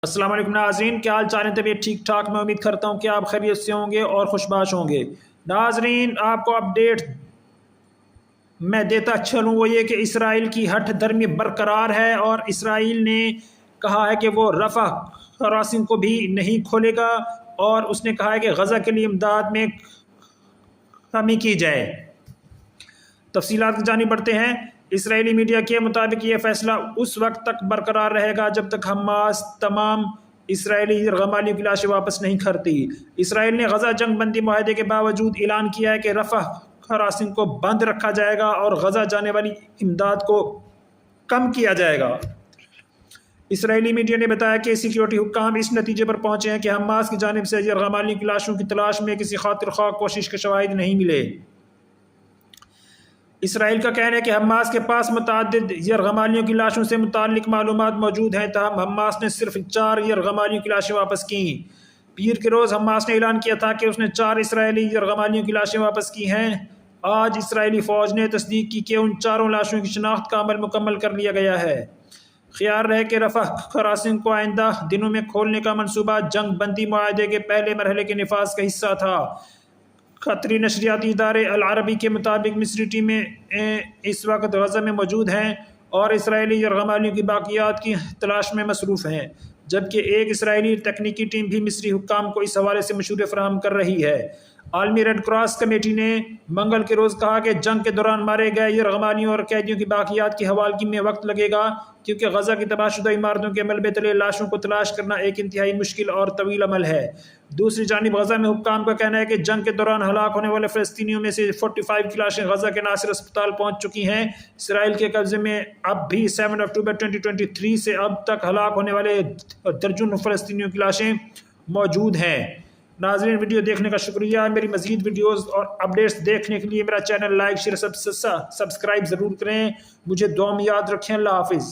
السلام علیکم ناظرین، کیا حال چال ہے؟ طبیعت ٹھیک ٹھاک؟ میں امید کرتا ہوں کہ آپ خیریت سے ہوں گے اور خوشباش ہوں گے۔ ناظرین، آپ کو اپڈیٹ میں دیتا چلوں، وہ یہ کہ اسرائیل کی ہٹ دھرمی برقرار ہے اور اسرائیل نے کہا ہے کہ وہ رفح کراسنگ کو بھی نہیں کھولے گا، اور اس نے کہا ہے کہ غزہ کے لیے امداد میں کمی کی جائے۔ تفصیلات کی جانب بڑھتے ہیں۔ اسرائیلی میڈیا کے مطابق یہ فیصلہ اس وقت تک برقرار رہے گا جب تک حماس تمام اسرائیلی یرغمالیوں کی لاشیں واپس نہیں کرتی۔ اسرائیل نے غزہ جنگ بندی معاہدے کے باوجود اعلان کیا ہے کہ رفح کراسنگ کو بند رکھا جائے گا اور غزہ جانے والی امداد کو کم کیا جائے گا۔ اسرائیلی میڈیا نے بتایا کہ سیکیورٹی حکام اس نتیجے پر پہنچے ہیں کہ حماس کی جانب سے یرغمالیوں کی لاشوں کی تلاش میں کسی خاطر خواہ کوشش کے شواہد نہیں ملے۔ اسرائیل کا کہنا ہے کہ حماس کے پاس متعدد یرغمالیوں کی لاشوں سے متعلق معلومات موجود ہیں، تاہم حماس نے صرف 4 یرغمالیوں کی لاشیں واپس کیں۔ پیر کے روز حماس نے اعلان کیا تھا کہ اس نے 4 اسرائیلی یرغمالیوں کی لاشیں واپس کی ہیں۔ آج اسرائیلی فوج نے تصدیق کی کہ ان 4 لاشوں کی شناخت کا عمل مکمل کر لیا گیا ہے۔ خیال رہے کہ رفح کراسنگ کو آئندہ دنوں میں کھولنے کا منصوبہ جنگ بندی معاہدے کے پہلے مرحلے کے نفاذ کا حصہ تھا۔ قطری نشریاتی ادارے العربی کے مطابق مصری ٹیمیں اس وقت غزہ میں موجود ہیں اور اسرائیلی یرغمالیوں کی باقیات کی تلاش میں مصروف ہیں، جبکہ ایک اسرائیلی تکنیکی ٹیم بھی مصری حکام کو اس حوالے سے مشورے فراہم کر رہی ہے۔ عالمی ریڈ کراس کمیٹی نے منگل کے روز کہا کہ جنگ کے دوران مارے گئے یرغمالیوں اور قیدیوں کی باقیات کی حوالگی میں وقت لگے گا، کیونکہ غزہ کی تباہ شدہ عمارتوں کے ملبے تلے لاشوں کو تلاش کرنا ایک انتہائی مشکل اور طویل عمل ہے۔ دوسری جانب غزہ میں حکام کا کہنا ہے کہ جنگ کے دوران ہلاک ہونے والے فلسطینیوں میں سے 45 کی لاشیں غزہ کے ناصر اسپتال پہنچ چکی ہیں۔ اسرائیل کے قبضے میں اب بھی 7 اکتوبر 2023 سے اب تک ہلاک ہونے والے درجنوں فلسطینیوں کی لاشیں موجود ہیں۔ ناظرین، ویڈیو دیکھنے کا شکریہ۔ میری مزید ویڈیوز اور اپڈیٹس دیکھنے کے لیے میرا چینل لائک شیئر سبسکرائب ضرور کریں۔ مجھے دعا میں یاد رکھیں۔ اللہ حافظ۔